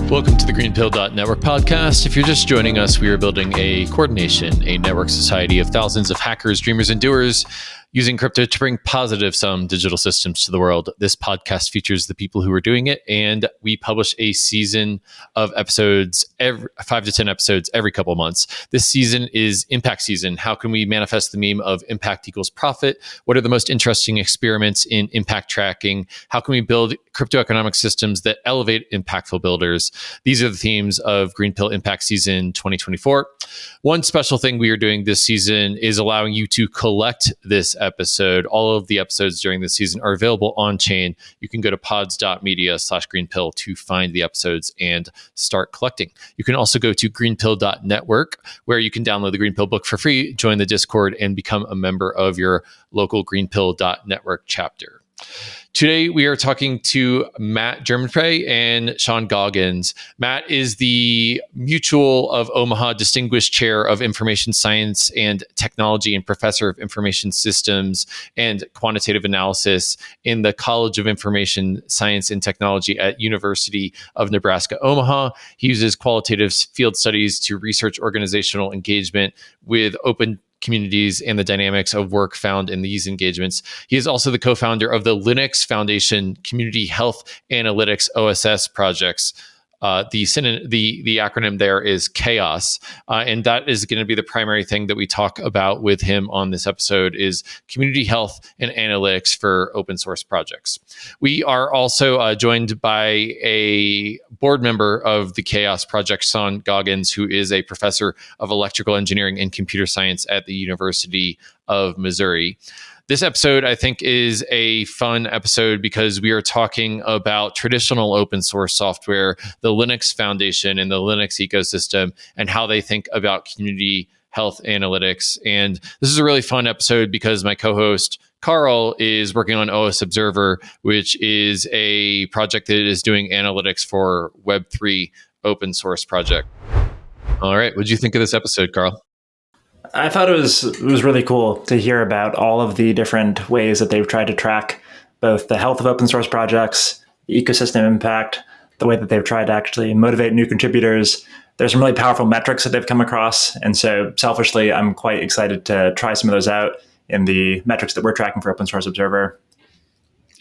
Welcome to the GreenPilled Network podcast. If you're just joining us, we are building a coordination, a network society of thousands of hackers, dreamers, and doers using crypto to bring positive-sum digital systems to the world. This podcast features the people who are doing it, and we publish a season of episodes, 5 to 10 episodes every couple of months. This season is Impact Season. How can we manifest the meme of impact equals profit? What are the most interesting experiments in impact tracking? How can we build crypto economic systems that elevate impactful builders? These are the themes of Greenpill Impact Season 2024. One special thing we are doing this season is allowing you to collect this episode. All of the episodes during this season are available on chain. You can go to pods.media/greenpill to find the episodes and start collecting. You can also go to greenpill.network, where you can download the Greenpill book for free, join the Discord, and become a member of your local greenpill.network chapter. Today, we are talking to Matt Germonprez and Sean Goggins. Matt is the Mutual of Omaha Distinguished Chair of Information Science and Technology and Professor of Information Systems and Quantitative Analysis in the College of Information Science and Technology at University of Nebraska, Omaha. He uses qualitative field studies to research organizational engagement with open communities and the dynamics of work found in these engagements. He is also the co-founder of the Linux Foundation Community Health Analytics OSS projects. The acronym there is CHAOSS, and that is going to be the primary thing that we talk about with him on this episode is community health and analytics for open source projects. We are also joined by a board member of the CHAOSS project, Sean Goggins, who is a professor of electrical engineering and computer science at the University of Missouri. This episode, I think, is a fun episode because we are talking about traditional open source software, the Linux Foundation and the Linux ecosystem, and how they think about community health analytics. And this is a really fun episode because my co-host, Carl, is working on OS Observer, which is a project that is doing analytics for Web3 open source project. All right. What did you think of this episode, Carl? I thought it was really cool to hear about all of the different ways that they've tried to track both the health of open source projects, the ecosystem impact, the way that they've tried to actually motivate new contributors. There's some really powerful metrics that they've come across. And so selfishly, I'm quite excited to try some of those out in the metrics that we're tracking for Open Source Observer.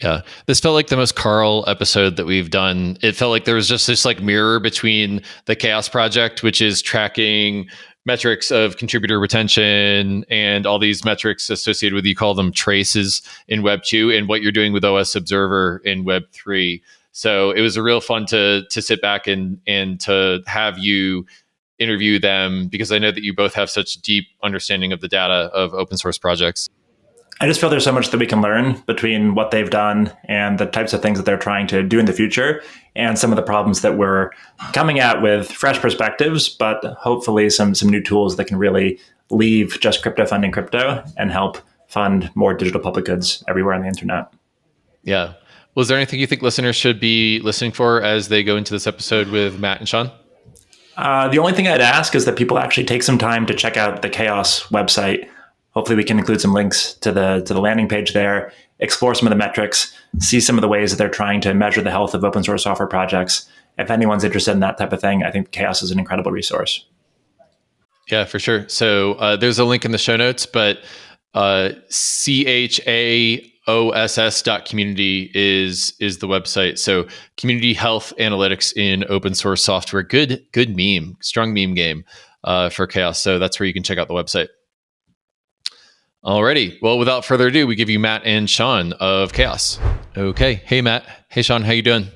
Yeah, this felt like the most Carl episode that we've done. It felt like there was just this like mirror between the CHAOSS project, which is tracking metrics of contributor retention and all these metrics associated with, you call them traces in Web 2, and what you're doing with OS Observer in Web 3. So it was a real fun to sit back and to have you interview them, because I know that you both have such deep understanding of the data of open source projects. I just feel there's so much that we can learn between what they've done and the types of things that they're trying to do in the future, and some of the problems that we're coming at with fresh perspectives, but hopefully some new tools that can really leave just crypto funding crypto and help fund more digital public goods everywhere on the internet. Yeah. Was there anything you think listeners should be listening for as they go into this episode with Matt and Sean? The only thing I'd ask is that people actually take some time to check out the CHAOSS website. Hopefully we can include some links to the landing page there, explore some of the metrics, see some of the ways that they're trying to measure the health of open source software projects. If anyone's interested in that type of thing, I think CHAOSS is an incredible resource. Yeah, for sure. So there's a link in the show notes, but CHAOSS.community is the website. So community health analytics in open source software. Good meme, strong meme game for CHAOSS. So that's where you can check out the website. Alrighty. Well, without further ado, we give you Matt and Sean of CHAOSS. Okay. Hey, Matt. Hey, Sean. How you doing?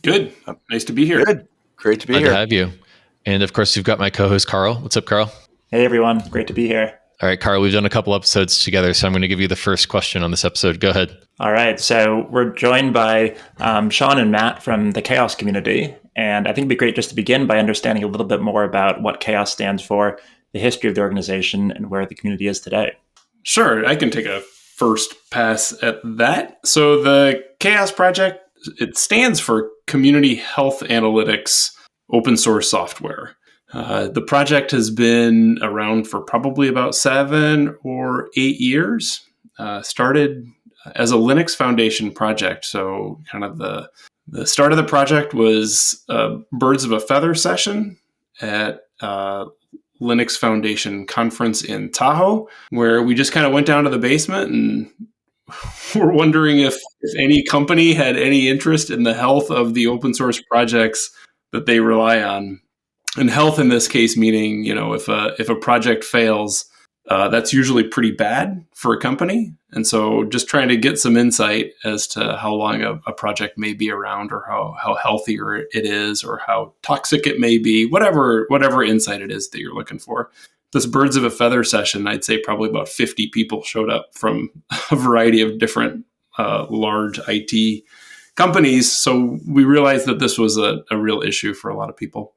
Good. Nice to be here. Good. Great to be Glad here. to have you. And of course, you've got my co-host, Carl. What's up, Carl? Hey, everyone. Great to be here. All right, Carl, we've done a couple episodes together, so I'm going to give you the first question on this episode. Go ahead. All right. So we're joined by Sean and Matt from the CHAOSS community. And I think it'd be great just to begin by understanding a little bit more about what CHAOSS stands for, the history of the organization, and where the community is today. Sure, I can take a first pass at that. So the CHAOSS project, it stands for Community Health Analytics Open Source Software. The project has been around for probably about 7 or 8 years. Started as a Linux Foundation project, so kind of The start of the project was a Birds of a Feather session at Linux Foundation conference in Tahoe, where we just kind of went down to the basement and were wondering if any company had any interest in the health of the open source projects that they rely on. And health in this case meaning, if a project fails, that's usually pretty bad for a company. And so just trying to get some insight as to how long a project may be around, or how healthy it is, or how toxic it may be, whatever insight it is that you're looking for. This Birds of a Feather session, I'd say probably about 50 people showed up from a variety of different large IT companies. So we realized that this was a real issue for a lot of people.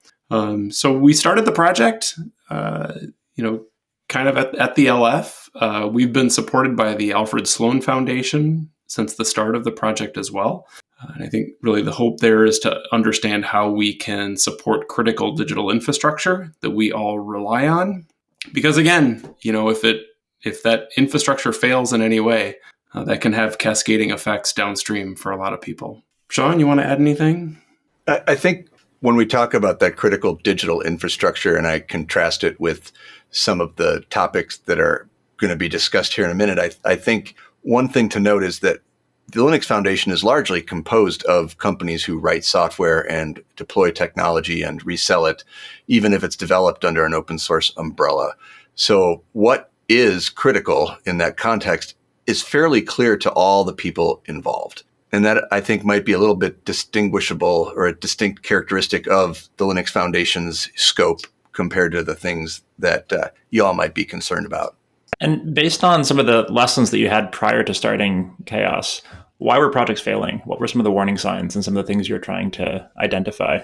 So we started the project, kind of at the LF. We've been supported by the Alfred Sloan Foundation since the start of the project as well. And I think really the hope there is to understand how we can support critical digital infrastructure that we all rely on. Because again, if that infrastructure fails in any way, that can have cascading effects downstream for a lot of people. Sean, you want to add anything? I think when we talk about that critical digital infrastructure, and I contrast it with some of the topics that are going to be discussed here in a minute, I think one thing to note is that the Linux Foundation is largely composed of companies who write software and deploy technology and resell it, even if it's developed under an open source umbrella. So what is critical in that context is fairly clear to all the people involved. And that, I think, might be a little bit distinguishable, or a distinct characteristic of the Linux Foundation's scope compared to the things that you all might be concerned about. And based on some of the lessons that you had prior to starting CHAOSS, why were projects failing? What were some of the warning signs and some of the things you were trying to identify?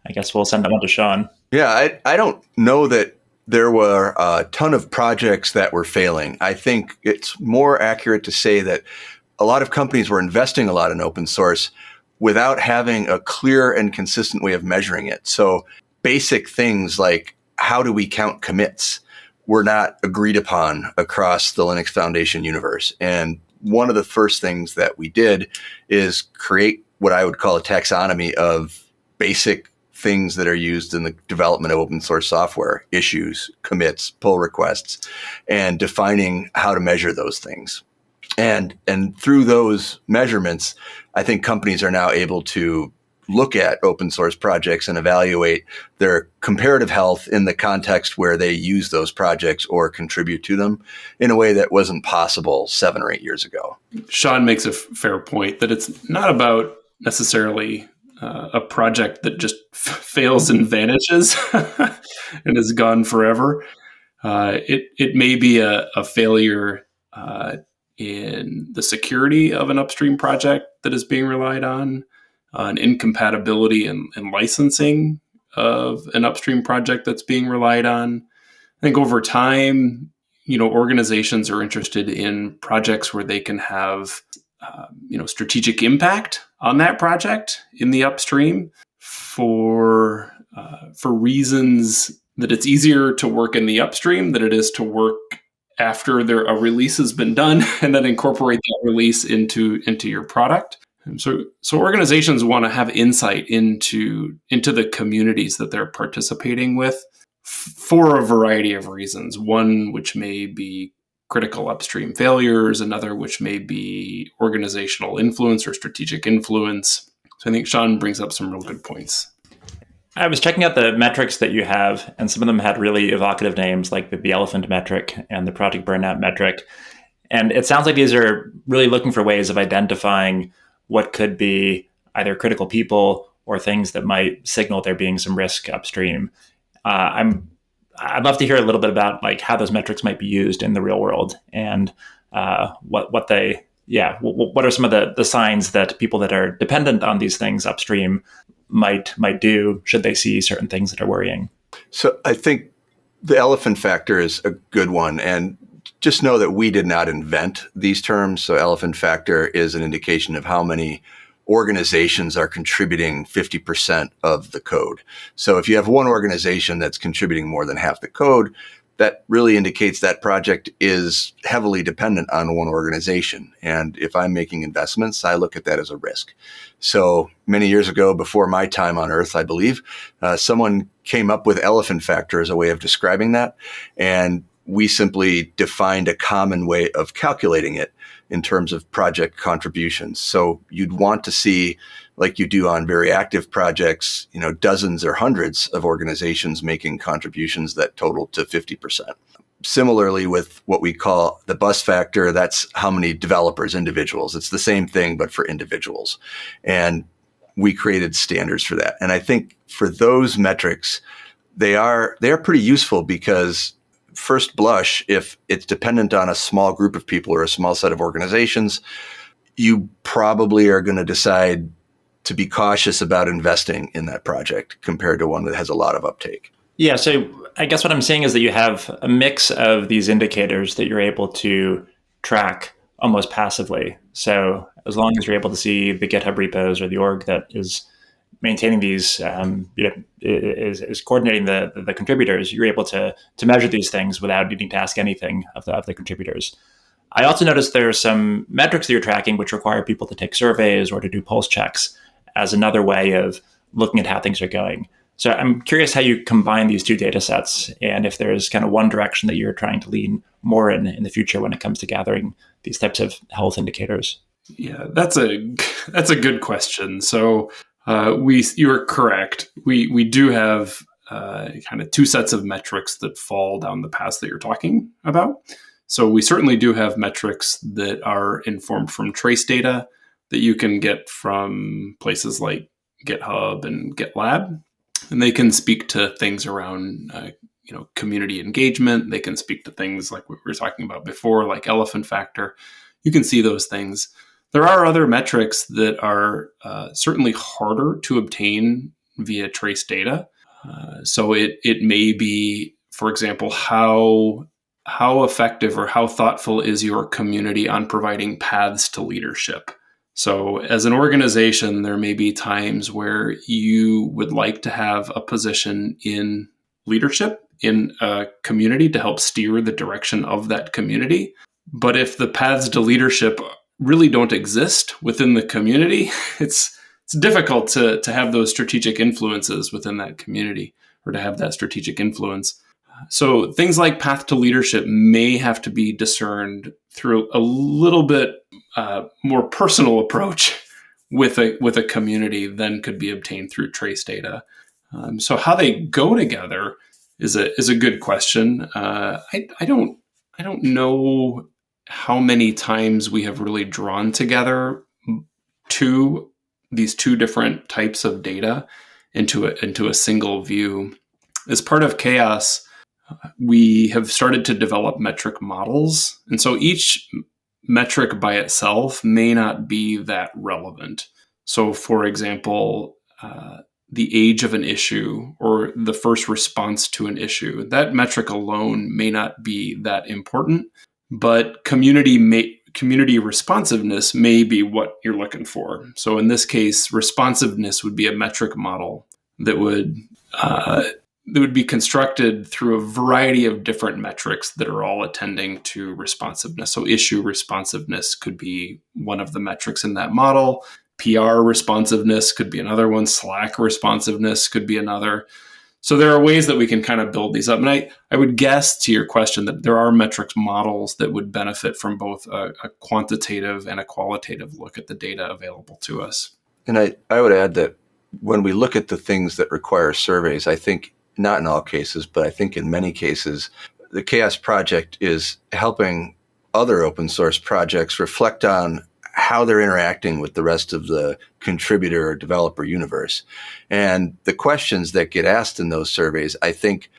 I guess we'll send that one to Sean. Yeah, I don't know that there were a ton of projects that were failing. I think it's more accurate to say that a lot of companies were investing a lot in open source without having a clear and consistent way of measuring it. So basic things like, how do we count commits, were not agreed upon across the Linux Foundation universe. And one of the first things that we did is create what I would call a taxonomy of basic things that are used in the development of open source software: issues, commits, pull requests, and defining how to measure those things. And through those measurements, I think companies are now able to look at open source projects and evaluate their comparative health in the context where they use those projects or contribute to them in a way that wasn't possible 7 or 8 years ago. Sean makes a fair point that it's not about necessarily a project that just fails and vanishes and is gone forever. It may be a failure in the security of an upstream project that is being relied on, an incompatibility and licensing of an upstream project that's being relied on. I think over time, organizations are interested in projects where they can have, strategic impact on that project in the upstream for reasons that it's easier to work in the upstream than it is to work after a release has been done and then incorporate that release into your product. And so organizations want to have insight into the communities that they're participating with for a variety of reasons. One which may be critical upstream failures, another which may be organizational influence or strategic influence. So I think Sean brings up some real good points. I was checking out the metrics that you have, and some of them had really evocative names like the elephant metric and the project burnout metric. And it sounds like these are really looking for ways of identifying what could be either critical people or things that might signal there being some risk upstream. I'd love to hear a little bit about how those metrics might be used in the real world, and what are some of the signs that people that are dependent on these things upstream might do should they see certain things that are worrying. So I think the elephant factor is a good one. And just know that we did not invent these terms. So elephant factor is an indication of how many organizations are contributing 50% of the code. So if you have one organization that's contributing more than half the code, that really indicates that project is heavily dependent on one organization. And if I'm making investments, I look at that as a risk. So many years ago, before my time on Earth, I believe, someone came up with elephant factor as a way of describing that. And we simply defined a common way of calculating it in terms of project contributions. So you'd want to see, like you do on very active projects, dozens or hundreds of organizations making contributions that total to 50%. Similarly, with what we call the bus factor, that's how many developers, individuals. It's the same thing, but for individuals. And we created standards for that. And I think for those metrics, they are pretty useful because first blush, if it's dependent on a small group of people or a small set of organizations, you probably are going to decide to be cautious about investing in that project compared to one that has a lot of uptake. Yeah, so I guess what I'm saying is that you have a mix of these indicators that you're able to track almost passively. So as long as you're able to see the GitHub repos or the org that is maintaining these, is coordinating the contributors, you're able to measure these things without needing to ask anything of the contributors. I also noticed there are some metrics that you're tracking which require people to take surveys or to do pulse checks as another way of looking at how things are going. So I'm curious how you combine these two data sets and if there's kind of one direction that you're trying to lean more in the future when it comes to gathering these types of health indicators. Yeah, that's a good question. So you are correct. We do have kind of two sets of metrics that fall down the path that you're talking about. So we certainly do have metrics that are informed from trace data that you can get from places like GitHub and GitLab. And they can speak to things around, community engagement. They can speak to things like what we were talking about before, like elephant factor. You can see those things. There are other metrics that are certainly harder to obtain via trace data. So it may be, for example, how effective or how thoughtful is your community on providing paths to leadership. So as an organization, there may be times where you would like to have a position in leadership in a community to help steer the direction of that community. But if the paths to leadership really don't exist within the community, it's difficult to have those strategic influences within that community or to have that strategic influence. So things like path to leadership may have to be discerned through a little bit more personal approach with a community than could be obtained through trace data. So how they go together is a good question. I don't know how many times we have really drawn together these two different types of data into a single view. As part of CHAOSS, we have started to develop metric models. And so each metric by itself may not be that relevant. So for example, the age of an issue or the first response to an issue, that metric alone may not be that important, but community responsiveness may be what you're looking for. So in this case, responsiveness would be a metric model that would be constructed through a variety of different metrics that are all attending to responsiveness. So issue responsiveness could be one of the metrics in that model. PR responsiveness could be another one. Slack responsiveness could be another. So there are ways that we can kind of build these up. And I would guess to your question that there are metrics models that would benefit from both a quantitative and a qualitative look at the data available to us. And I would add that when we look at the things that require surveys, I think not in all cases, but I think in many cases, the CHAOSS project is helping other open source projects reflect on how they're interacting with the rest of the contributor or developer universe. And the questions that get asked in those surveys, I think,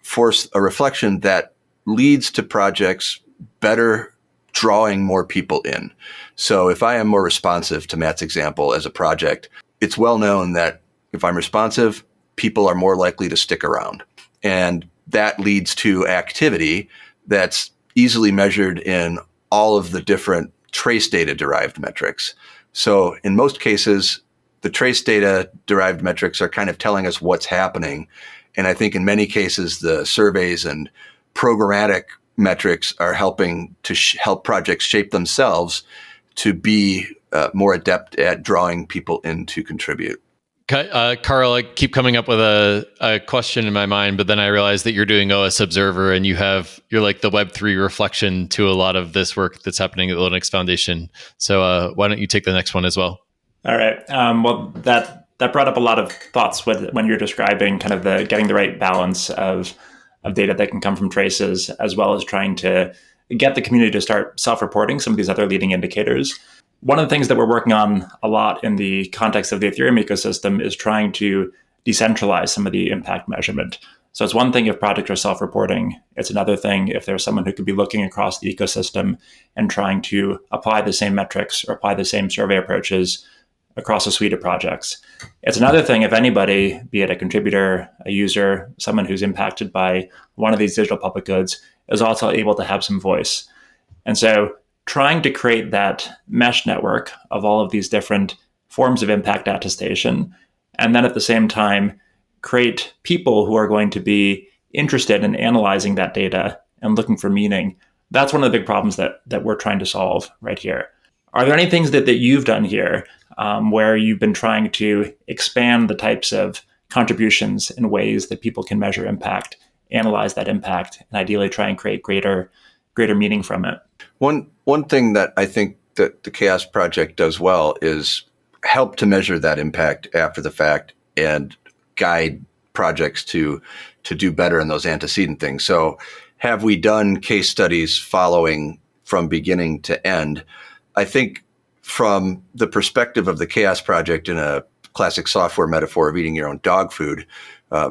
force a reflection that leads to projects better drawing more people in. So if I am more responsive to Matt's example as a project, it's well known that if I'm responsive, people are more likely to stick around. And that leads to activity that's easily measured in all of the different trace data derived metrics. So in most cases, the trace data derived metrics are kind of telling us what's happening. And I think in many cases, the surveys and programmatic metrics are helping to help projects shape themselves to be more adept at drawing people in to contribute. Carl, I keep coming up with a question in my mind, but then I realize that you're doing OS Observer and you're like the Web3 reflection to a lot of this work that's happening at the Linux Foundation. So why don't you take the next one as well? All right. Well, that brought up a lot of thoughts when you're describing kind of getting the right balance of data that can come from traces, as well as trying to get the community to start self-reporting some of these other leading indicators. One of the things that we're working on a lot in the context of the Ethereum ecosystem is trying to decentralize some of the impact measurement. So it's one thing if projects are self-reporting. It's another thing if there's someone who could be looking across the ecosystem and trying to apply the same metrics or apply the same survey approaches across a suite of projects. It's another thing if anybody, be it a contributor, a user, someone who's impacted by one of these digital public goods, is also able to have some voice. And so trying to create that mesh network of all of these different forms of impact attestation, and then at the same time, create people who are going to be interested in analyzing that data and looking for meaning. That's one of the big problems that we're trying to solve right here. Are there any things that you've done here where you've been trying to expand the types of contributions in ways that people can measure impact, analyze that impact, and ideally try and create greater meaning from it? One thing that I think that the CHAOSS project does well is help to measure that impact after the fact and guide projects to do better in those antecedent things. So have we done case studies following from beginning to end? I think from the perspective of the CHAOSS project in a classic software metaphor of eating your own dog food,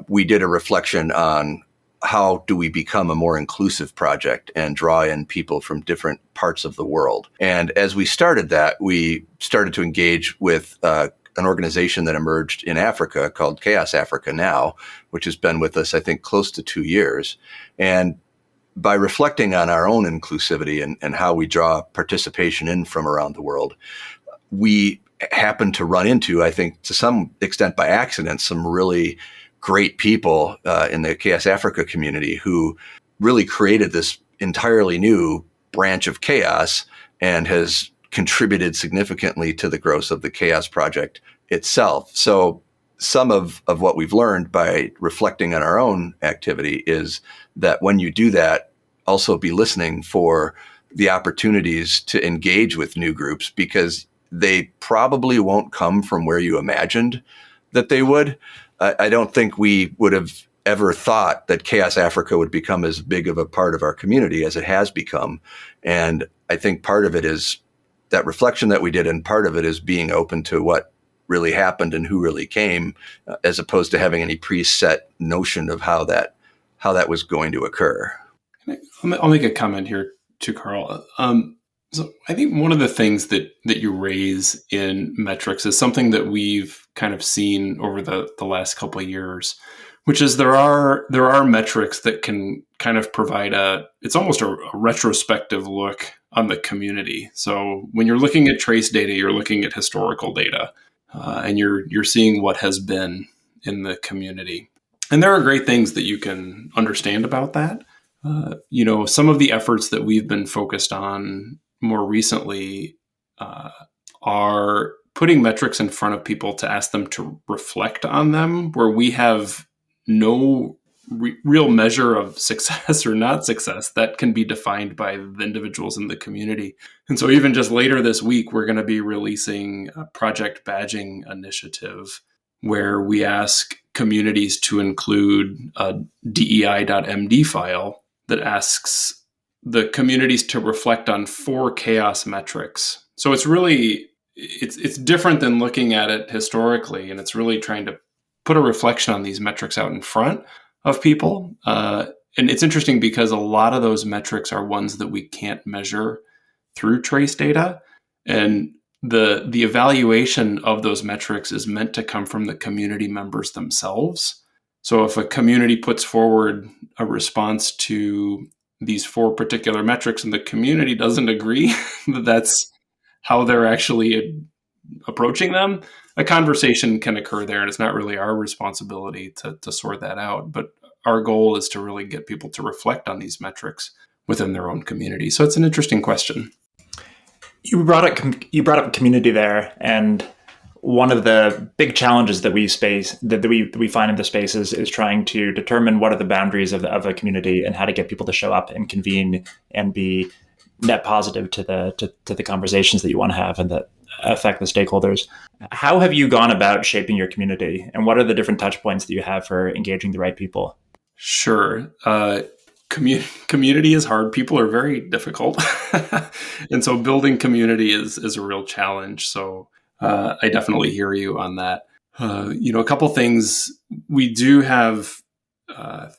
we did a reflection on how do we become a more inclusive project and draw in people from different parts of the world. And as we started that, we started to engage with an organization that emerged in Africa called CHAOSS Africa Now, which has been with us, I think, close to 2 years. And by reflecting on our own inclusivity and how we draw participation in from around the world, we happened to run into, I think, to some extent by accident, some really great people in the CHAOSS Africa community who really created this entirely new branch of CHAOSS and has contributed significantly to the growth of the CHAOSS project itself. So some of what we've learned by reflecting on our own activity is that when you do that, also be listening for the opportunities to engage with new groups, because they probably won't come from where you imagined that they would. I don't think we would have ever thought that CHAOSS Africa would become as big of a part of our community as it has become. And I think part of it is that reflection that we did, and part of it is being open to what really happened and who really came, as opposed to having any preset notion of how that was going to occur. I'll make a comment here too, Carl. So I think one of the things that you raise in metrics is something that we've kind of seen over the last couple of years, which is there are metrics that can kind of provide it's almost a retrospective look on the community. So when you're looking at trace data, you're looking at historical data, and you're seeing what has been in the community. And there are great things that you can understand about that. Some of the efforts that we've been focused on more recently are putting metrics in front of people to ask them to reflect on them, where we have no real measure of success or not success that can be defined by the individuals in the community. And so even just later this week, we're going to be releasing a project badging initiative where we ask communities to include a DEI.md file that asks the communities to reflect on 4 CHAOSS metrics. So it's different than looking at it historically, and it's really trying to put a reflection on these metrics out in front of people. And it's interesting because a lot of those metrics are ones that we can't measure through trace data. And the evaluation of those metrics is meant to come from the community members themselves. So if a community puts forward a response to these 4 particular metrics and the community doesn't agree that that's how they're actually approaching them, a conversation can occur there, and it's not really our responsibility to sort that out. But our goal is to really get people to reflect on these metrics within their own community. So it's an interesting question. You brought up community there, and one of the big challenges that we find in the space is trying to determine what are the boundaries of a community and how to get people to show up and convene and be net positive to the conversations that you want to have and that affect the stakeholders. How have you gone about shaping your community, and what are the different touch points that you have for engaging the right people? Sure. Community is hard. People are very difficult. And so building community is a real challenge. So I definitely hear you on that. A couple things we do have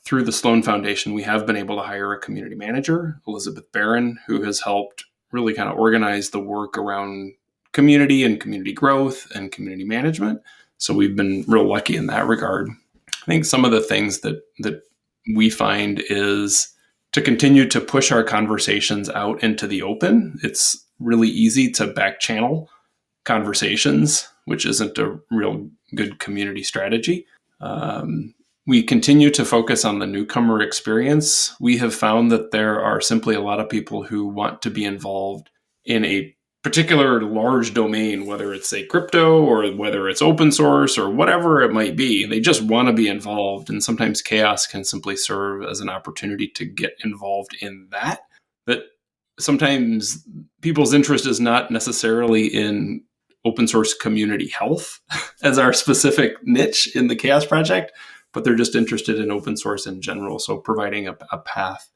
through the Sloan Foundation, we have been able to hire a community manager, Elizabeth Barron, who has helped really kind of organize the work around community and community growth and community management. So we've been real lucky in that regard. I think some of the things that we find is to continue to push our conversations out into the open. It's really easy to back channel conversations, which isn't a real good community strategy. We continue to focus on the newcomer experience. We have found that there are simply a lot of people who want to be involved in a particular large domain, whether it's say crypto or whether it's open source or whatever it might be. They just want to be involved. And sometimes CHAOSS can simply serve as an opportunity to get involved in that. That sometimes people's interest is not necessarily in open source community health as our specific niche in the CHAOSS project, but they're just interested in open source in general. So providing a path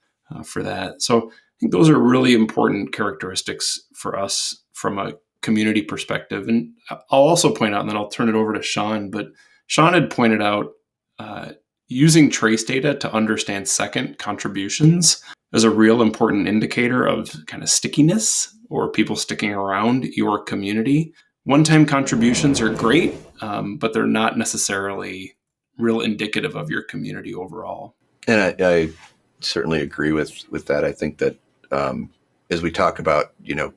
for that. So I think those are really important characteristics for us from a community perspective. And I'll also point out, and then I'll turn it over to Sean, but Sean had pointed out using trace data to understand second contributions is a real important indicator of kind of stickiness or people sticking around your community. One-time contributions are great, but they're not necessarily real indicative of your community overall. And I certainly agree with that. I think that as we talk about,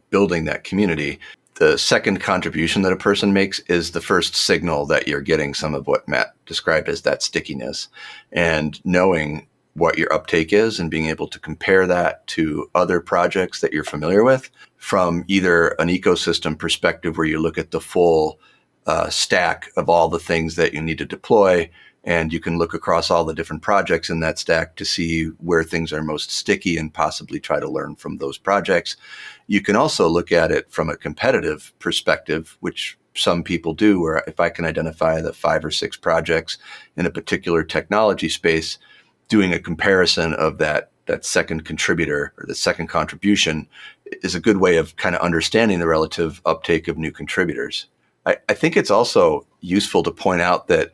building that community, the second contribution that a person makes is the first signal that you're getting some of what Matt described as that stickiness. And knowing what your uptake is and being able to compare that to other projects that you're familiar with from either an ecosystem perspective where you look at the full stack of all the things that you need to deploy, and you can look across all the different projects in that stack to see where things are most sticky and possibly try to learn from those projects. You can also look at it from a competitive perspective, which some people do, where if I can identify the 5 or 6 projects in a particular technology space, doing a comparison of that second contributor or the second contribution is a good way of kind of understanding the relative uptake of new contributors. I think it's also useful to point out that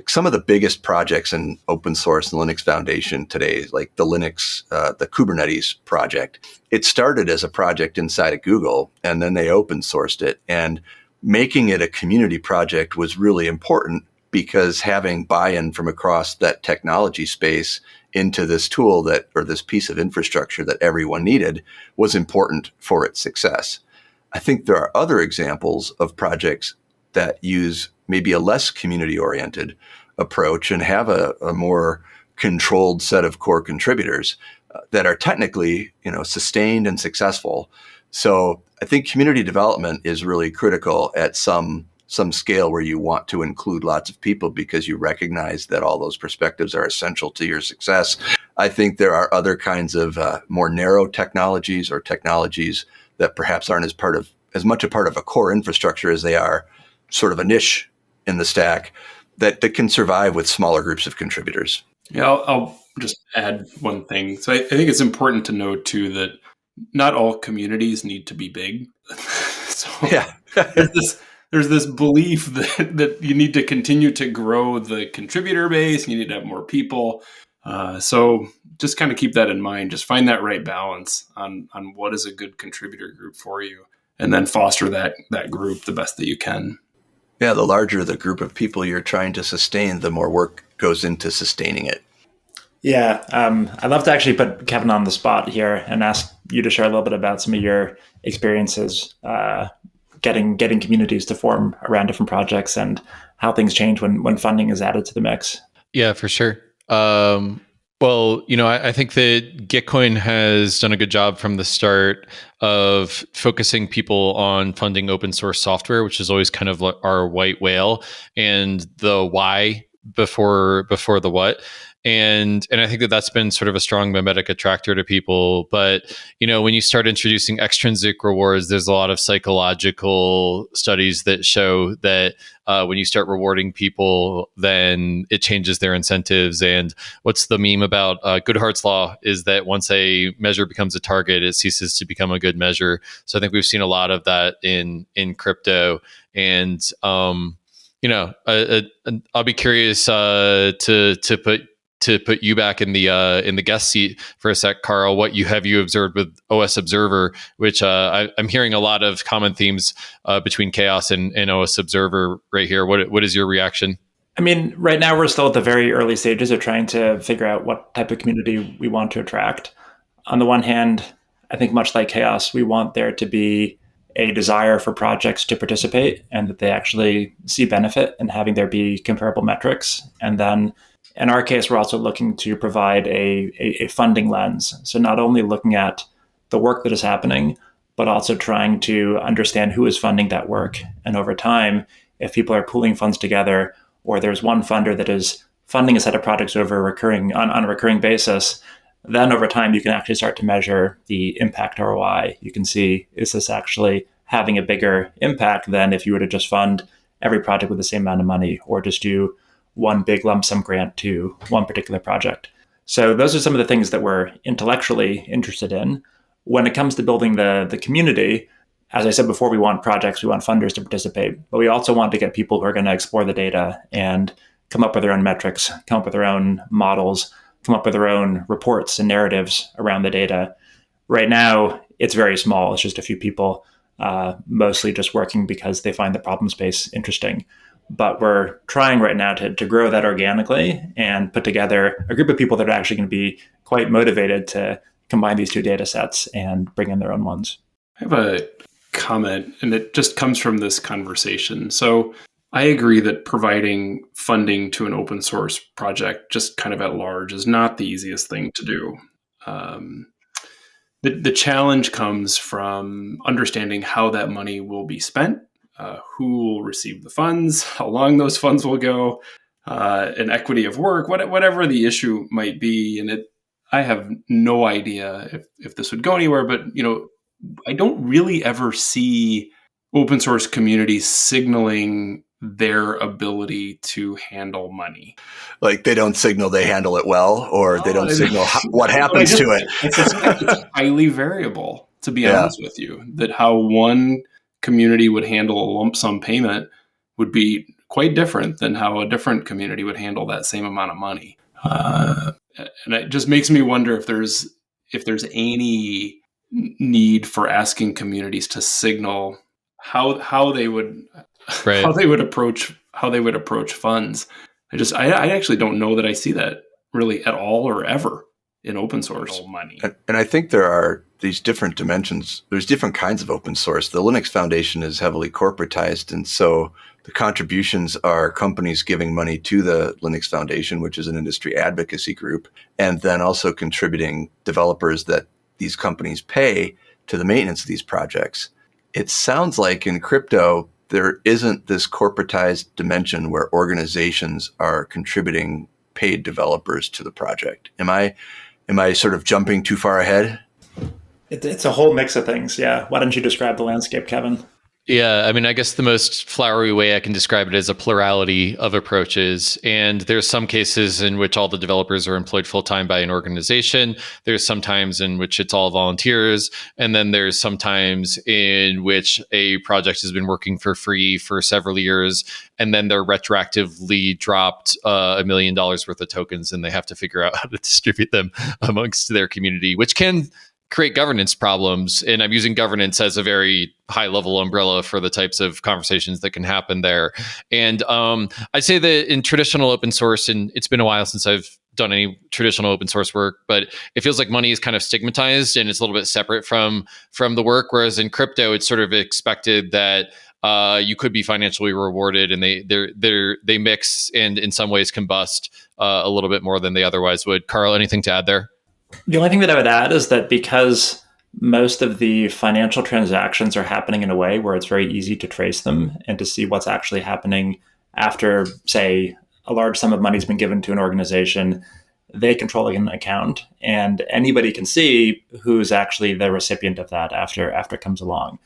some of the biggest projects in open source and Linux Foundation today, like the Kubernetes project, it started as a project inside of Google, and then they open sourced it. And making it a community project was really important because having buy-in from across that technology space into this tool or this piece of infrastructure that everyone needed was important for its success. I think there are other examples of projects that use maybe a less community-oriented approach and have a more controlled set of core contributors that are technically, sustained and successful. So I think community development is really critical at some scale where you want to include lots of people because you recognize that all those perspectives are essential to your success. I think there are other kinds of more narrow technologies or technologies that perhaps aren't as much a part of a core infrastructure as they are sort of a niche in the stack that can survive with smaller groups of contributors. Yeah, I'll just add one thing. So I think it's important to note too that not all communities need to be big. So yeah. there's this belief that you need to continue to grow the contributor base, you need to have more people. So just kind of keep that in mind. Just find that right balance on what is a good contributor group for you, and then foster that group the best that you can. Yeah, the larger the group of people you're trying to sustain, the more work goes into sustaining it. Yeah, I'd love to actually put Kevin on the spot here and ask you to share a little bit about some of your experiences getting communities to form around different projects and how things change when funding is added to the mix. Yeah, for sure. Well, I think that Gitcoin has done a good job from the start of focusing people on funding open source software, which is always kind of like our white whale, and the why before the what. And I think that that's been sort of a strong mimetic attractor to people. But when you start introducing extrinsic rewards, there's a lot of psychological studies that show that when you start rewarding people, then it changes their incentives. And what's the meme about Goodhart's law is that once a measure becomes a target, it ceases to become a good measure. So I think we've seen a lot of that in crypto. And I'll be curious to put you back in the guest seat for a sec, Carl. What you observed with OS Observer, which I'm hearing a lot of common themes between CHAOSS and OS Observer right here. What is your reaction? I mean, right now we're still at the very early stages of trying to figure out what type of community we want to attract. On the one hand, I think much like CHAOSS, we want there to be a desire for projects to participate and that they actually see benefit in having there be comparable metrics. And then in our case, we're also looking to provide a funding lens. So not only looking at the work that is happening, but also trying to understand who is funding that work. And over time, if people are pooling funds together, or there's one funder that is funding a set of projects on a recurring basis, then over time, you can actually start to measure the impact ROI. You can see, is this actually having a bigger impact than if you were to just fund every project with the same amount of money, or just do one big lump sum grant to one particular project. So those are some of the things that we're intellectually interested in. When it comes to building the community, as I said before, we want projects, we want funders to participate, but we also want to get people who are going to explore the data and come up with their own metrics, come up with their own models, come up with their own reports and narratives around the data. Right now, it's very small. It's just a few people, mostly just working because they find the problem space interesting. But we're trying right now to grow that organically and put together a group of people that are actually going to be quite motivated to combine these two data sets and bring in their own ones. I have a comment, and it just comes from this conversation. So I agree that providing funding to an open source project just kind of at large is not the easiest thing to do. The challenge comes from understanding how that money will be spent, who will receive the funds, how long those funds will go, an equity of work, whatever the issue might be. And I have no idea if this would go anywhere, but I don't really ever see open source communities signaling their ability to handle money. Like they don't signal they handle it well, or they don't signal what happens to it. It's highly variable, to be honest with you, that how one community would handle a lump sum payment would be quite different than how a different community would handle that same amount of money. And it just makes me wonder if there's any need for asking communities to signal how they would approach funds. I actually don't know that I see that really at all or ever in open source money. And I think there are these different dimensions. There's different kinds of open source. The Linux Foundation is heavily corporatized, and so the contributions are companies giving money to the Linux Foundation, which is an industry advocacy group, and then also contributing developers that these companies pay to the maintenance of these projects. It sounds like in crypto, there isn't this corporatized dimension where organizations are contributing paid developers to the project. Am I sort of jumping too far ahead? It's a whole mix of things. Yeah. Why don't you describe the landscape, Kevin? Yeah, I mean, I guess the most flowery way I can describe it is a plurality of approaches. And there's some cases in which all the developers are employed full-time by an organization. There's some times in which it's all volunteers. And then there's some times in which a project has been working for free for several years, and then they're retroactively dropped $1 million worth of tokens, and they have to figure out how to distribute them amongst their community, which can create governance problems. And I'm using governance as a very high level umbrella for the types of conversations that can happen there. And I'd say that in traditional open source, and it's been a while since I've done any traditional open source work, but it feels like money is kind of stigmatized and it's a little bit separate from the work. Whereas in crypto, it's sort of expected that you could be financially rewarded, and they mix and in some ways combust a little bit more than they otherwise would. Carl, anything to add there? The only thing that I would add is that because most of the financial transactions are happening in a way where it's very easy to trace them and to see what's actually happening after, say, a large sum of money has been given to an organization, they control an account, and anybody can see who's actually the recipient of that after it comes along.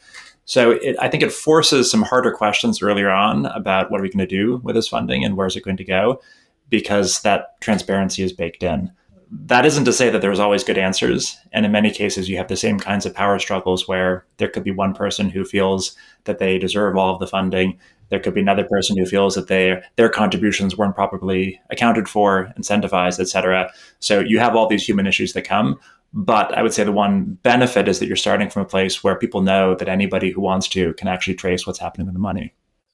So I think it forces some harder questions earlier on about what are we going to do with this funding and where's it going to go, because that transparency is baked in. That isn't to say that there's always good answers. And in many cases, you have the same kinds of power struggles where there could be one person who feels that they deserve all of the funding. There could be another person who feels that their contributions weren't properly accounted for, incentivized, et cetera. So you have all these human issues that come. But I would say the one benefit is that you're starting from a place where people know that anybody who wants to can actually trace what's happening with the money.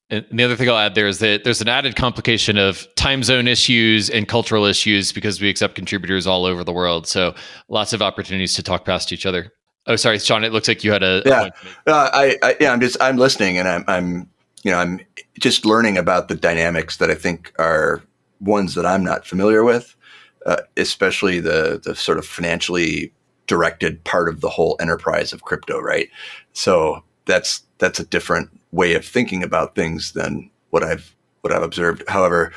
And the other thing I'll add there is that there's an added complication of time zone issues and cultural issues because we accept contributors all over the world. So lots of opportunities to talk past each other. Oh, sorry, Sean. It looks like you had a point to make. I'm listening, and I'm just learning about the dynamics that I think are ones that I'm not familiar with, especially the sort of financially directed part of the whole enterprise of crypto, right? So that's a different way of thinking about things than what I've observed. However,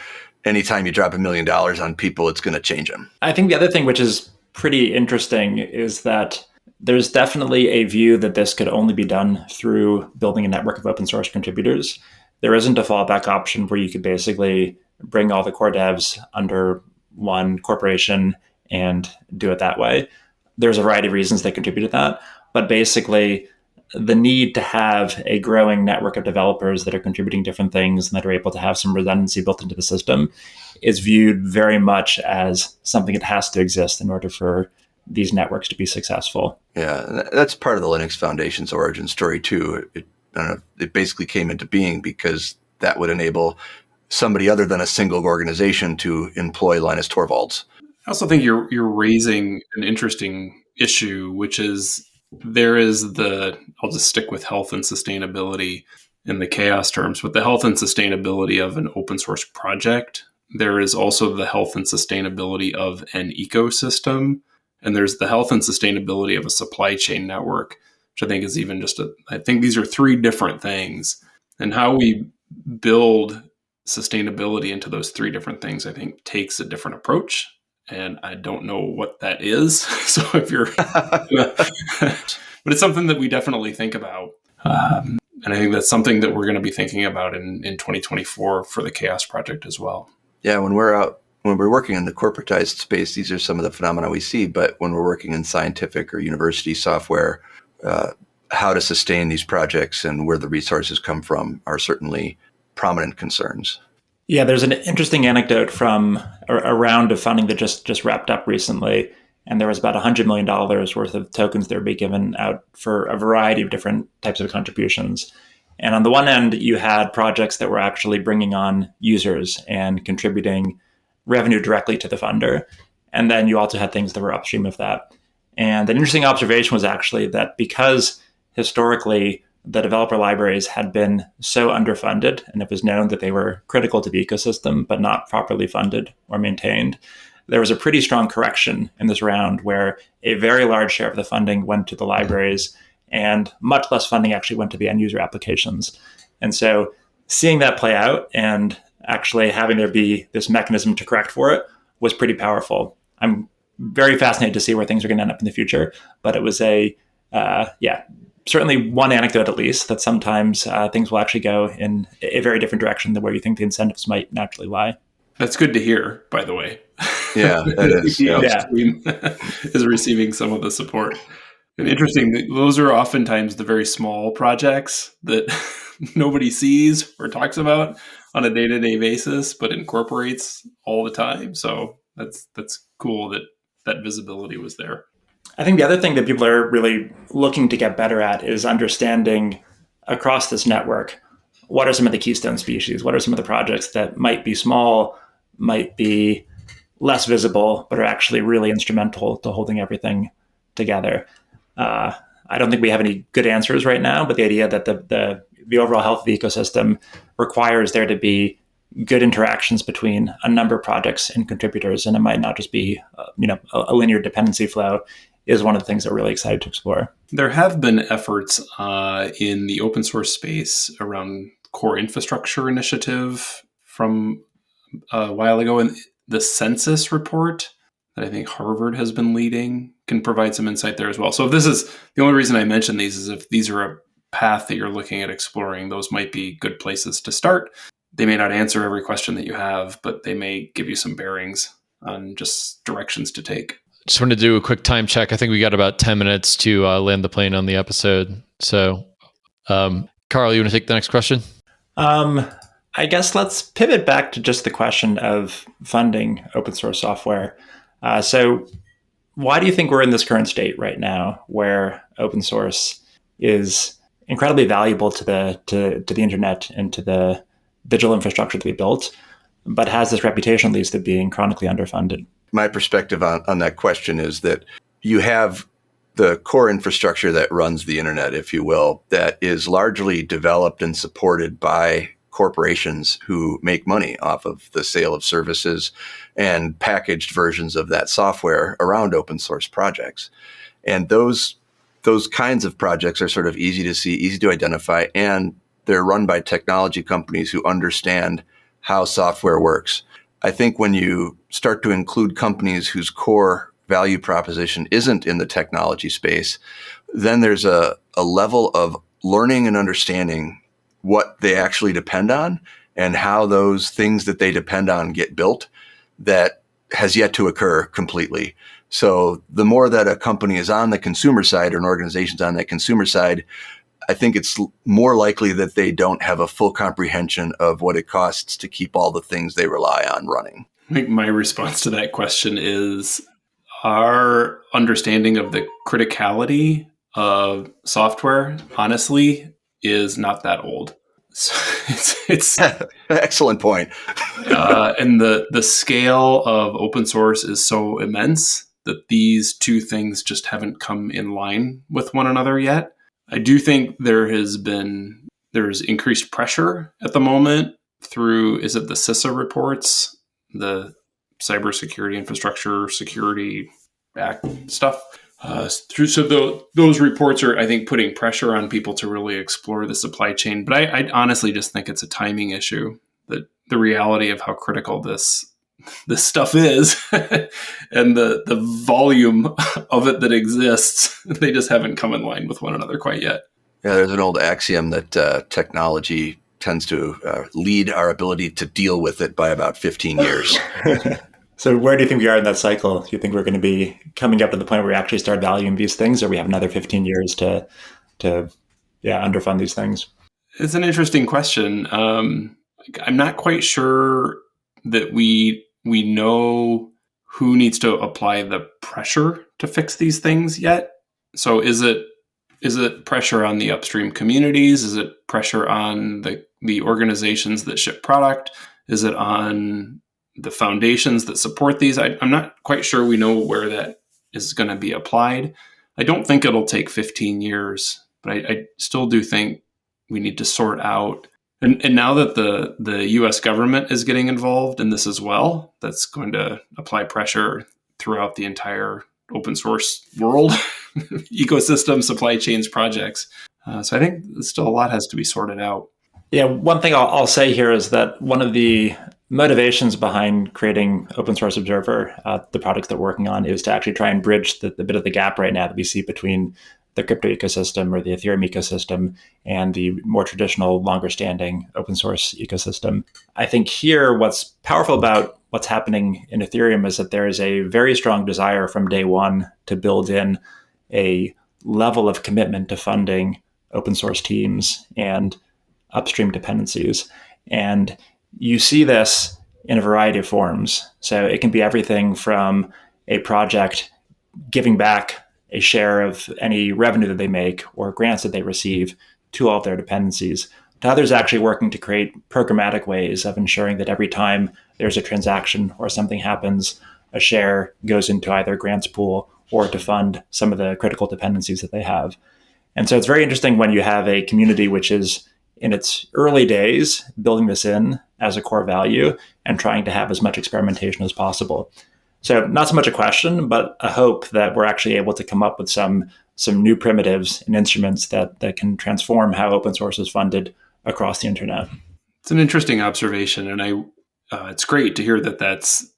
anytime you drop $1 million on people, it's going to change them. I think the other thing which is pretty interesting is that there's definitely a view that this could only be done through building a network of open source contributors. There isn't a fallback option where you could basically bring all the core devs under one corporation and do it that way. There's a variety of reasons they contribute to that, but basically the need to have a growing network of developers that are contributing different things and that are able to have some redundancy built into the system is viewed very much as something that has to exist in order for these networks to be successful. Yeah, that's part of the Linux Foundation's origin story too. It basically came into being because that would enable somebody other than a single organization to employ Linus Torvalds. I also think you're raising an interesting issue, which is there is I'll just stick with health and sustainability in the CHAOSS terms, but the health and sustainability of an open source project. There is also the health and sustainability of an ecosystem. And there's the health and sustainability of a supply chain network, which I think is even I think these are three different things. And how we build sustainability into those three different things, I think, takes a different approach. And I don't know what that is. So if you're, but it's something that we definitely think about. And I think that's something that we're going to be thinking about in 2024 for the CHAOSS project as well. Yeah, when we're working in the corporatized space, these are some of the phenomena we see. But when we're working in scientific or university software, how to sustain these projects and where the resources come from are certainly prominent concerns. Yeah, there's an interesting anecdote from a round of funding that just wrapped up recently. And there was about $100 million worth of tokens that were being given out for a variety of different types of contributions. And on the one end, you had projects that were actually bringing on users and contributing revenue directly to the funder. And then you also had things that were upstream of that. And an interesting observation was actually that because historically the developer libraries had been so underfunded, and it was known that they were critical to the ecosystem, but not properly funded or maintained, there was a pretty strong correction in this round where a very large share of the funding went to the libraries and much less funding actually went to the end user applications. And so seeing that play out and actually having there be this mechanism to correct for it was pretty powerful. I'm very fascinated to see where things are going to end up in the future, but it was certainly one anecdote at least that sometimes things will actually go in a very different direction than where you think the incentives might naturally lie. That's good to hear, by the way. Yeah, that is. Is receiving some of the support. And interesting, those are oftentimes the very small projects that nobody sees or talks about on a day-to-day basis, but incorporates all the time. So that's cool that visibility was there. I think the other thing that people are really looking to get better at is understanding across this network, what are some of the keystone species? What are some of the projects that might be small, might be less visible, but are actually really instrumental to holding everything together? I don't think we have any good answers right now, but the idea that the overall health of the ecosystem requires there to be good interactions between a number of projects and contributors, and it might not just be a linear dependency flow, is one of the things that we're really excited to explore. There have been efforts in the open source space around core infrastructure initiative from a while ago, and the census report that I think Harvard has been leading can provide some insight there as well. So if this is the only reason I mention these is if these are a path that you're looking at exploring, those might be good places to start. They may not answer every question that you have, but they may give you some bearings on just directions to take. Just wanted to do a quick time check. I think we got about 10 minutes to land the plane on the episode. So, Carl, you want to take the next question? I guess let's pivot back to just the question of funding open source software. So why do you think we're in this current state right now where open source is incredibly valuable to the internet and to the digital infrastructure that we built, but has this reputation, at least, of being chronically underfunded? My perspective on that question is that you have the core infrastructure that runs the internet, if you will, that is largely developed and supported by corporations who make money off of the sale of services and packaged versions of that software around open source projects. And those kinds of projects are sort of easy to see, easy to identify, and they're run by technology companies who understand how software works. I think when you start to include companies whose core value proposition isn't in the technology space, then there's a level of learning and understanding what they actually depend on and how those things that they depend on get built that has yet to occur completely. So the more that a company is on the consumer side or an organization's on that consumer side, I think it's more likely that they don't have a full comprehension of what it costs to keep all the things they rely on running. I think my response to that question is our understanding of the criticality of software, honestly, is not that old. So it's excellent point. And the scale of open source is so immense that these two things just haven't come in line with one another yet. I do think there's increased pressure at the moment through, is it the CISA reports, the Cybersecurity Infrastructure Security Act stuff? Those reports are, I think, putting pressure on people to really explore the supply chain. But I honestly just think it's a timing issue, that the reality of how critical this stuff is and the volume of it that exists, they just haven't come in line with one another quite yet. Yeah, there's an old axiom that technology tends to lead our ability to deal with it by about 15 years. So where do you think we are in that cycle? Do you think we're going to be coming up to the point where we actually start valuing these things, or we have another 15 years to underfund these things? It's an interesting question. I'm not quite sure that we know who needs to apply the pressure to fix these things yet. So is it pressure on the upstream communities? Is it pressure on the organizations that ship product? Is it on the foundations that support these? I'm not quite sure we know where that is going to be applied. I don't think it'll take 15 years, but I still do think we need to sort out. And now that the US government is getting involved in this as well, that's going to apply pressure throughout the entire open source world, ecosystem, supply chains, projects. So I think still a lot has to be sorted out. Yeah, one thing I'll say here is that one of the motivations behind creating Open Source Observer, the products that we're working on, is to actually try and bridge the bit of the gap right now that we see between the crypto ecosystem or the Ethereum ecosystem and the more traditional, longer standing open source ecosystem. I think here what's powerful about what's happening in Ethereum is that there is a very strong desire from day one to build in a level of commitment to funding open source teams and upstream dependencies. And you see this in a variety of forms. So it can be everything from a project giving back a share of any revenue that they make or grants that they receive to all of their dependencies, to others actually working to create programmatic ways of ensuring that every time there's a transaction or something happens, a share goes into either grants pool or to fund some of the critical dependencies that they have. And so it's very interesting when you have a community which is in its early days building this in as a core value and trying to have as much experimentation as possible. So not so much a question, but a hope that we're actually able to come up with some new primitives and instruments that can transform how open source is funded across the internet. It's an interesting observation, and it's great to hear that that's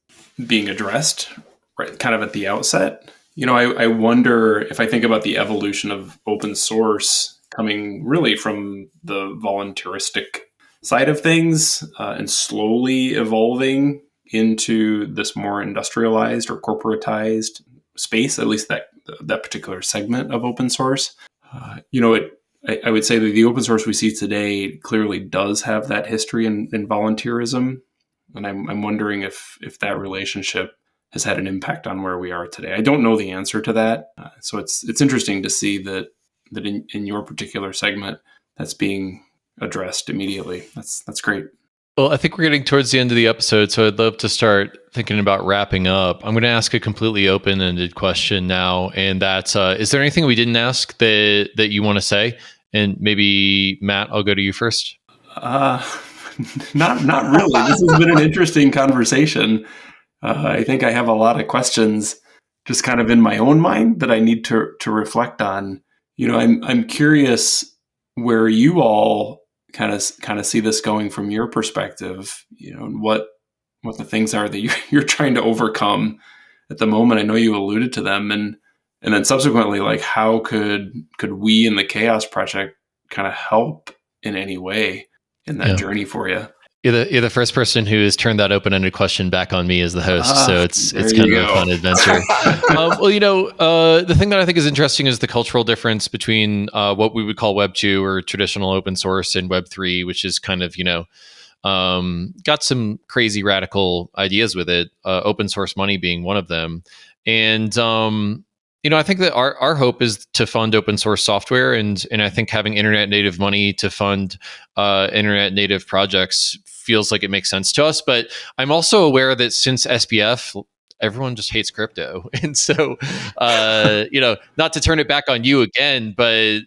being addressed right kind of at the outset. I wonder if I think about the evolution of open source coming really from the voluntaristic side of things and slowly evolving into this more industrialized or corporatized space, at least that particular segment of open source. I would say that the open source we see today clearly does have that history in volunteerism. And I'm wondering if that relationship has had an impact on where we are today. I don't know the answer to that. So it's interesting to see that in your particular segment, that's being addressed immediately. That's great. Well, I think we're getting towards the end of the episode, so I'd love to start thinking about wrapping up. I'm going to ask a completely open-ended question now, and that's, is there anything we didn't ask that you want to say? And maybe, Matt, I'll go to you first. Not really. This has been an interesting conversation. I think I have a lot of questions just kind of in my own mind that I need to reflect on. I'm curious where you all kind of see this going from your perspective, and what the things are that you're trying to overcome at the moment. I know you alluded to them, and then subsequently, like, how could we in the CHAOSS project kind of help in any way in that journey for you? You're the first person who has turned that open-ended question back on me as the host, so it's kind of a fun adventure. The thing that I think is interesting is the cultural difference between what we would call Web 2 or traditional open source and Web 3, which is kind of, got some crazy radical ideas with it, open source money being one of them. And I think that our hope is to fund open source software, and I think having internet native money to fund internet native projects feels like it makes sense to us. But I'm also aware that since SBF, everyone just hates crypto, and so not to turn it back on you again, but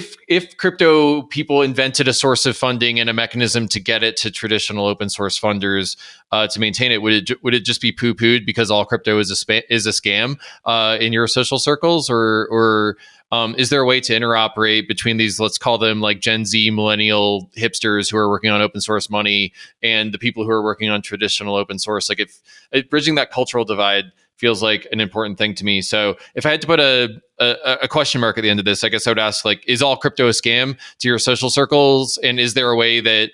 if crypto people invented a source of funding and a mechanism to get it to traditional open source funders to maintain it, would it just be poo-pooed because all crypto is a scam in your social circles, or is there a way to interoperate between these, let's call them like Gen Z millennial hipsters who are working on open source money and the people who are working on traditional open source? Like, if bridging that cultural divide feels like an important thing to me. So if I had to put a question mark at the end of this, I guess I would ask, like, is all crypto a scam to your social circles? And is there a way that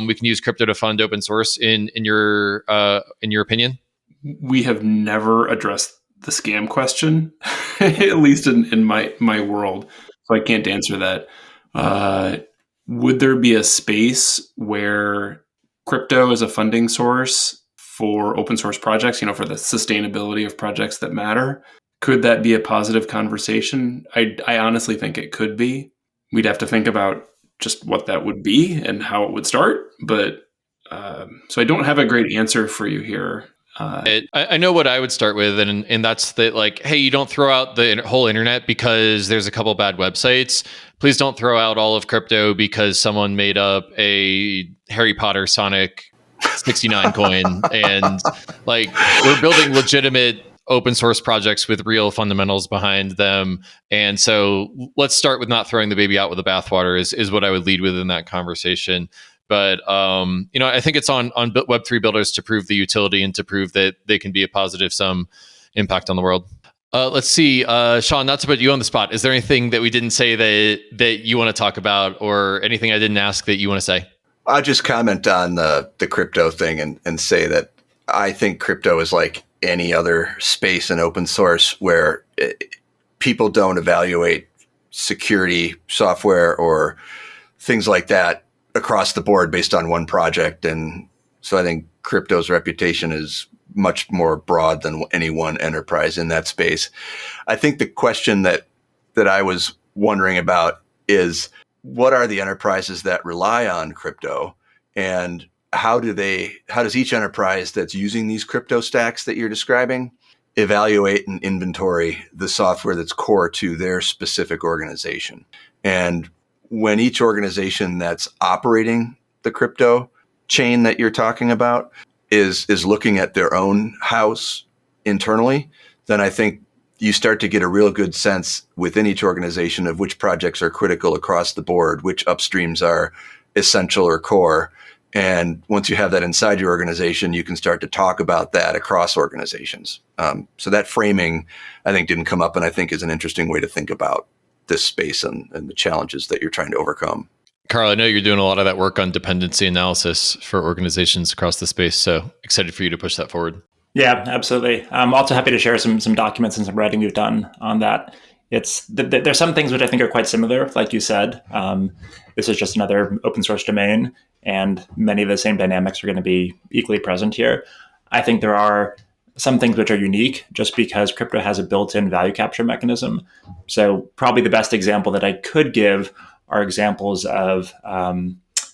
we can use crypto to fund open source in your opinion? We have never addressed the scam question, at least in my world. So I can't answer that. Would there be a space where crypto is a funding source for open source projects, for the sustainability of projects that matter? Could that be a positive conversation? I honestly think it could be. We'd have to think about just what that would be and how it would start. But so I don't have a great answer for you here. I know what I would start with, and that's that, like, hey, you don't throw out the whole internet because there's a couple bad websites. Please don't throw out all of crypto because someone made up a Harry Potter Sonic 69 coin. And like, we're building legitimate open source projects with real fundamentals behind them. And so let's start with not throwing the baby out with the bathwater is what I would lead with in that conversation. But I think it's on Web3 builders to prove the utility and to prove that they can be a positive sum impact on the world. Let's see, Sean, not to put you on the spot, is there anything that we didn't say that you want to talk about, or anything I didn't ask that you want to say? I'll just comment on the crypto thing and say that I think crypto is like any other space in open source where people don't evaluate security software or things like that across the board based on one project. And so I think crypto's reputation is much more broad than any one enterprise in that space. I think the question that I was wondering about is, what are the enterprises that rely on crypto, and how does each enterprise that's using these crypto stacks that you're describing evaluate and inventory the software that's core to their specific organization. And when each organization that's operating the crypto chain that you're talking about is looking at their own house internally, then I think you start to get a real good sense within each organization of which projects are critical across the board, which upstreams are essential or core. And once you have that inside your organization, you can start to talk about that across organizations. So that framing, I think, didn't come up, and I think is an interesting way to think about this space and the challenges that you're trying to overcome. Carl, I know you're doing a lot of that work on dependency analysis for organizations across the space. So excited for you to push that forward. Yeah, absolutely. I'm also happy to share some documents and some writing we've done on that. There's some things which I think are quite similar, like you said. This is just another open source domain, and many of the same dynamics are going to be equally present here. I think there are some things which are unique just because crypto has a built-in value capture mechanism. So probably the best example that I could give are examples of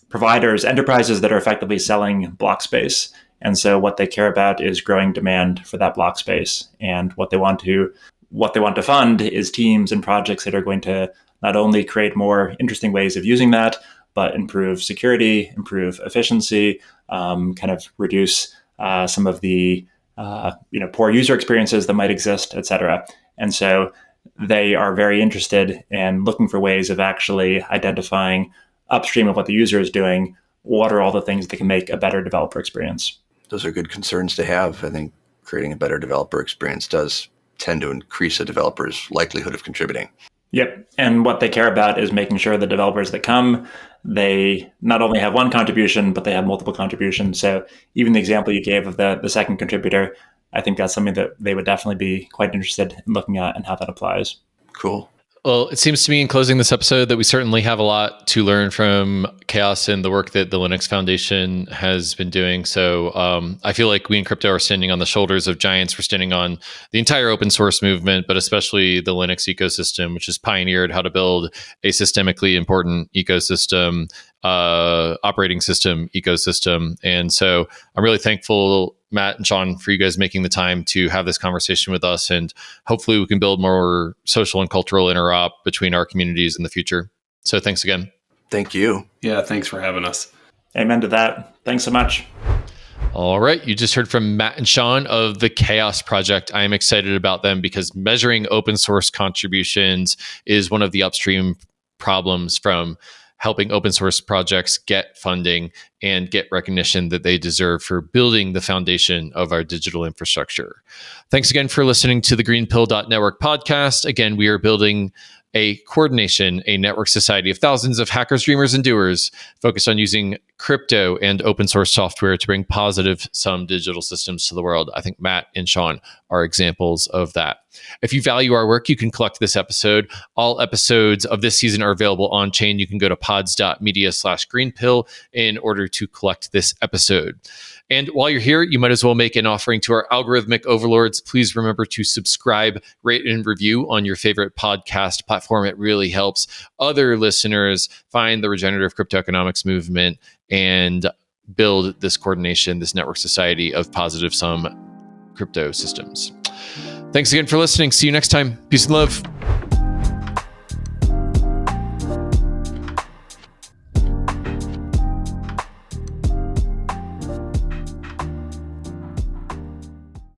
providers, enterprises that are effectively selling block space. And so what they care about is growing demand for that block space. And what they want to fund is teams and projects that are going to not only create more interesting ways of using that, but improve security, improve efficiency, kind of reduce some of the poor user experiences that might exist, et cetera. And so they are very interested in looking for ways of actually identifying upstream of what the user is doing, what are all the things that can make a better developer experience. Those are good concerns to have. I think creating a better developer experience does tend to increase a developer's likelihood of contributing. Yep. And what they care about is making sure the developers that come, they not only have one contribution, but they have multiple contributions. So even the example you gave of the second contributor, I think that's something that they would definitely be quite interested in looking at and how that applies. Cool. Well, it seems to me in closing this episode that we certainly have a lot to learn from CHAOSS and the work that the Linux Foundation has been doing. So I feel like we in crypto are standing on the shoulders of giants. We're standing on the entire open source movement, but especially the Linux ecosystem, which has pioneered how to build a systemically important ecosystem, operating system ecosystem. And so I'm really thankful, Matt and Sean, for you guys making the time to have this conversation with us. And hopefully we can build more social and cultural interop between our communities in the future. So thanks again. Thank you. Yeah, thanks for having us. Amen to that. Thanks so much. All right. You just heard from Matt and Sean of the CHAOSS project. I am excited about them because measuring open source contributions is one of the upstream problems from helping open source projects get funding and get recognition that they deserve for building the foundation of our digital infrastructure. Thanks again for listening to the GreenPilled.network podcast. Again, we are building a coordination, a network society of thousands of hackers, dreamers, and doers focused on using crypto and open source software to bring positive sum digital systems to the world. I think Matt and Sean are examples of that. If you value our work, you can collect this episode. All episodes of this season are available on chain. You can go to pods.media/greenpill in order to collect this episode. And while you're here, you might as well make an offering to our algorithmic overlords. Please remember to subscribe, rate, and review on your favorite podcast platform. It really helps other listeners find the regenerative crypto economics movement and build this coordination, this network society of positive sum crypto systems. Thanks again for listening. See you next time. Peace and love.